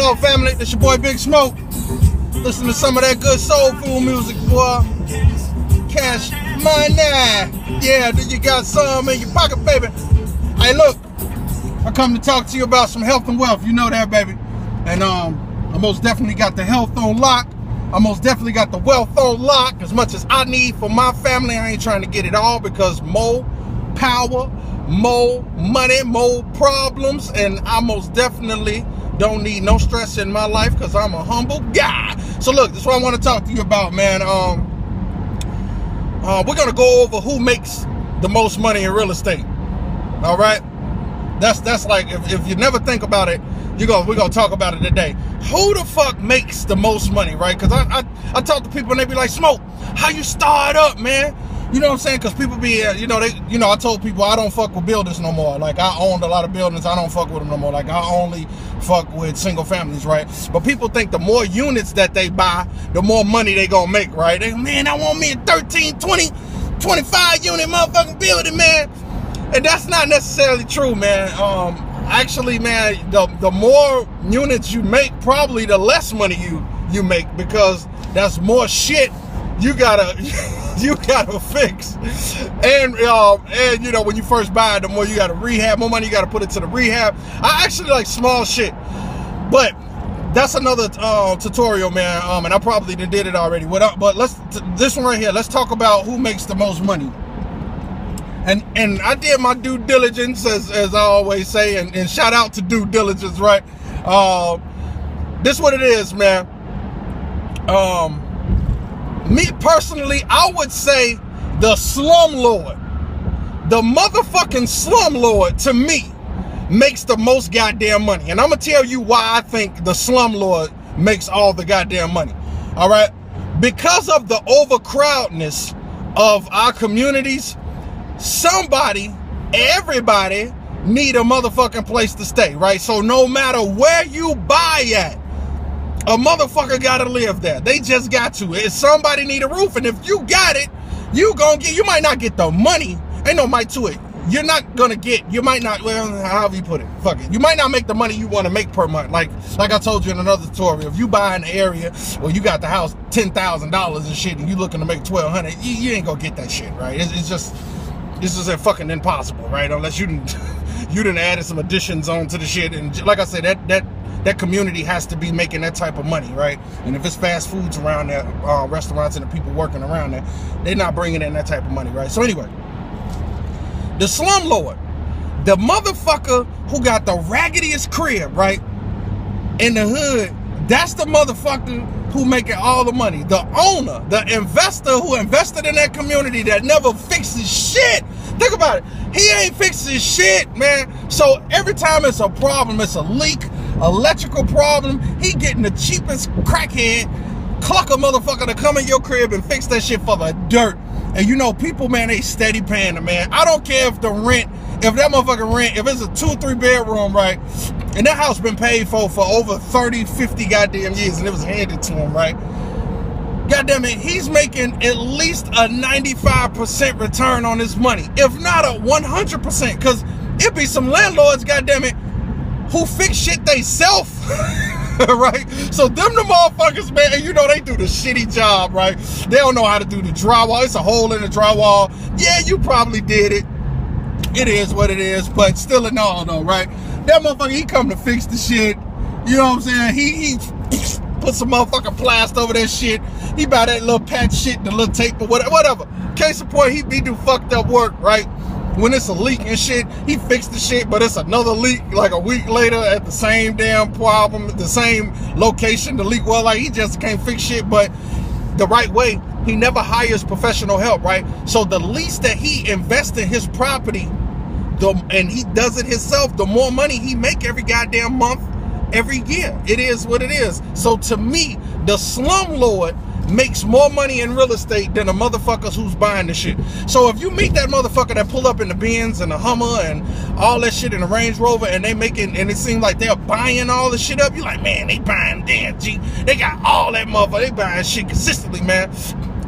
on, family? This your boy Big Smoke. Listen to some of that good soul food music, boy. Cash money. Yeah, do you got some in your pocket, baby? Hey, look, I come to talk to you about some health and wealth. You know that, baby. And I most definitely got the health on lock. I most definitely got the wealth on lock. As much as I need for my family, I ain't trying to get it all, because more power, more money, more problems, and I most definitely don't need no stress in my life, because I'm a humble guy. So look, this is what I want to talk to you about, man. We're gonna go over who makes the most money in real estate. All right, that's like, if you never think about it, we're gonna talk about it today. Who the fuck makes the most money, right? Because I talk to people and they be like, Smoke, how you start up, man? You know what I'm saying? Because people be, I told people I don't fuck with builders no more. Like, I owned a lot of buildings. I don't fuck with them no more. Like, I only fuck with single families, right? But people think the more units that they buy, the more money they gonna make, right? They, man, I want me a 13, 20, 25 unit motherfucking building, man. And that's not necessarily true, man. Actually, man, the more units you make, probably the less money you make, because that's more shit you gotta fix. And when you first buy it, the more you gotta rehab, more money you gotta put into the rehab. I actually like small shit, but that's another tutorial, man. And I probably did it already. But this one right here, let's talk about who makes the most money. And I did my due diligence, as I always say, and shout out to due diligence, right? This what it is, man. Me personally, I would say the slumlord. The motherfucking slumlord, to me, makes the most goddamn money. And I'm going to tell you why I think the slumlord makes all the goddamn money. All right? Because of the overcrowdedness of our communities, everybody need a motherfucking place to stay, right? So no matter where you buy at, a motherfucker gotta live there. They just got to. If somebody need a roof, and if you got it, you might not get the money. Ain't no might to it. You might not, well, however you put it, fuck it. You might not make the money you want to make per month. Like I told you in another tutorial, if you buy an area where you got the house $10,000 and shit, and you looking to make $1,200, you ain't gonna get that shit, right? It's just fucking impossible, right? Unless you didn't add some additions onto the shit. And like I said, that community has to be making that type of money, right? And if it's fast foods around there, restaurants and the people working around there, they're not bringing in that type of money, right? So anyway, the slumlord, the motherfucker who got the raggediest crib, right, in the hood, that's the motherfucker who making all the money. The owner, the investor who invested in that community that never fixes shit. Think about it. He ain't fixing shit, man. So every time it's a problem, it's a leak, electrical problem, he getting the cheapest crackhead clucker motherfucker to come in your crib and fix that shit for the dirt. And people, man, they steady paying them, man. I don't care if that motherfucking rent, if it's a 2 or 3 bedroom, right, and that house been paid for over 30, 50 goddamn years, and it was handed to him, right? Goddamn it, he's making at least a 95% return on his money, if not a 100%, because it be some landlords, goddamn it, who fix shit they self, right? So them the motherfuckers, man, and they do the shitty job, right? They don't know how to do the drywall. It's a hole in the drywall. Yeah, you probably did it. It is what it is, but still in all though, right? That motherfucker, he come to fix the shit. You know what I'm saying? He put some motherfucking plaster over that shit. He buy that little patch shit, the little tape or whatever. Case in point, he do fucked up work, right? When it's a leak and shit, he fixed the shit, but it's another leak like a week later at the same damn problem, the same location. The leak, well, like, he just can't fix shit, but the right way. He never hires professional help, right? So the least that he invests in his property, and he does it himself, the more money he make every goddamn month, every year. It is what it is. So to me, the slumlord makes more money in real estate than the motherfuckers who's buying the shit. So if you meet that motherfucker that pull up in the Benz and the Hummer and all that shit in the Range Rover, and they making, and it seems like they're buying all the shit up, you like, man, they buying damn G. They got all that motherfucker. They buying shit consistently, man.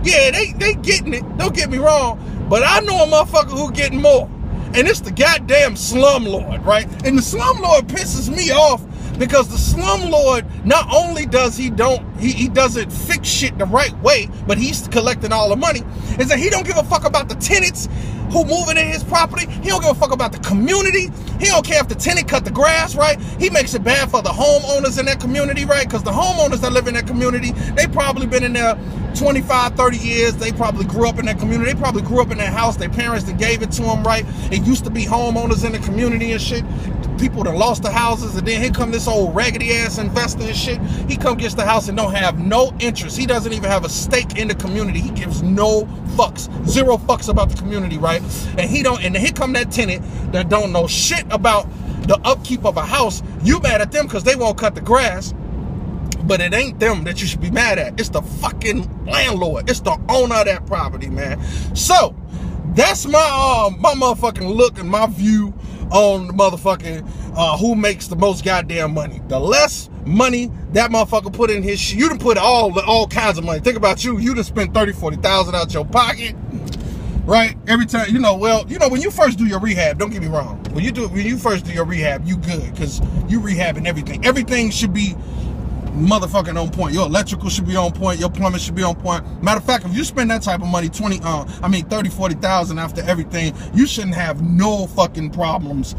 Yeah, they getting it. Don't get me wrong. But I know a motherfucker who getting more. And it's the goddamn slumlord, right? And the slumlord pisses me off Because the slumlord, not only does he doesn't fix shit the right way, but he's collecting all the money, is that he don't give a fuck about the tenants who moving in his property. He don't give a fuck about the community. He don't care if the tenant cut the grass, right? He makes it bad for the homeowners in that community, right? Because the homeowners that live in that community, they probably been in there 25, 30 years. They probably grew up in that community. They probably grew up in that house. Their parents that gave it to them, right? It used to be homeowners in the community and shit. People that lost the houses, and then here come this old raggedy ass investor and shit. He come gets the house and don't have no interest. He doesn't even have a stake in the community. He gives no fucks, 0 fucks about the community, right? And here come that tenant that don't know shit about the upkeep of a house. You mad at them because they won't cut the grass. But it ain't them that you should be mad at. It's the fucking landlord. It's the owner of that property, man. So that's my motherfucking look and my view on the motherfucking who makes the most goddamn money. The less money that motherfucker put in his shit, you done put all kinds of money. Think about you. You done spent 30, 40,000 out your pocket, right? Every time, when you first do your rehab, don't get me wrong. When you first do your rehab, you good because you rehabbing everything. Everything should be motherfucking on point. Your electrical should be on point. Your plumbing should be on point. Matter of fact, if you spend that type of money, 30, 40,000 after everything, you shouldn't have no fucking problems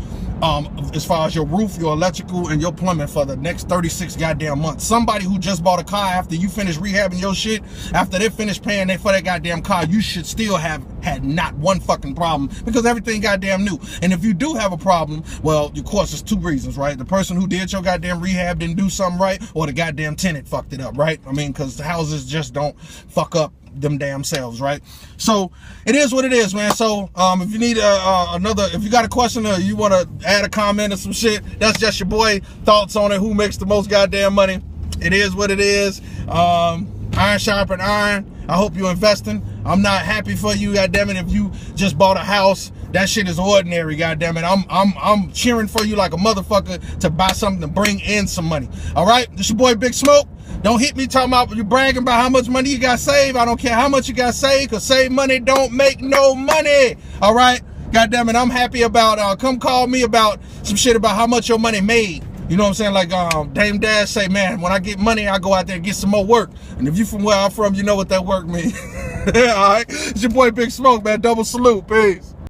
as far as your roof, your electrical, and your plumbing for the next 36 goddamn months. Somebody who just bought a car after you finish rehabbing your shit, after they finish paying for that goddamn car, you should still have had not one fucking problem because everything goddamn new. And if you do have a problem, well, of course, there's 2 reasons, right? The person who did your goddamn rehab didn't do something right, or the goddamn tenant fucked it up, right? I mean, because the houses just don't fuck up them damn selves, right? So it is what it is, man. So if you need if you got a question or you want to add a comment or some shit, that's just your boy thoughts on it. Who makes the most goddamn money? It is what it is. Iron sharpen iron. I hope you're investing. I'm not happy for you, goddammit, if you just bought a house. That shit is ordinary, goddammit. I'm cheering for you like a motherfucker to buy something to bring in some money. All right, this your boy Big Smoke. Don't hit me talking about you bragging about how much money you got saved. I don't care how much you got saved, because saved money don't make no money. All right, goddammit, I'm happy about come call me about some shit about how much your money made. You know what I'm saying? Like Dame Dash say, man, when I get money, I go out there and get some more work. And if you from where I'm from, you know what that work means. All right, it's your boy Big Smoke, man. Double salute. Peace.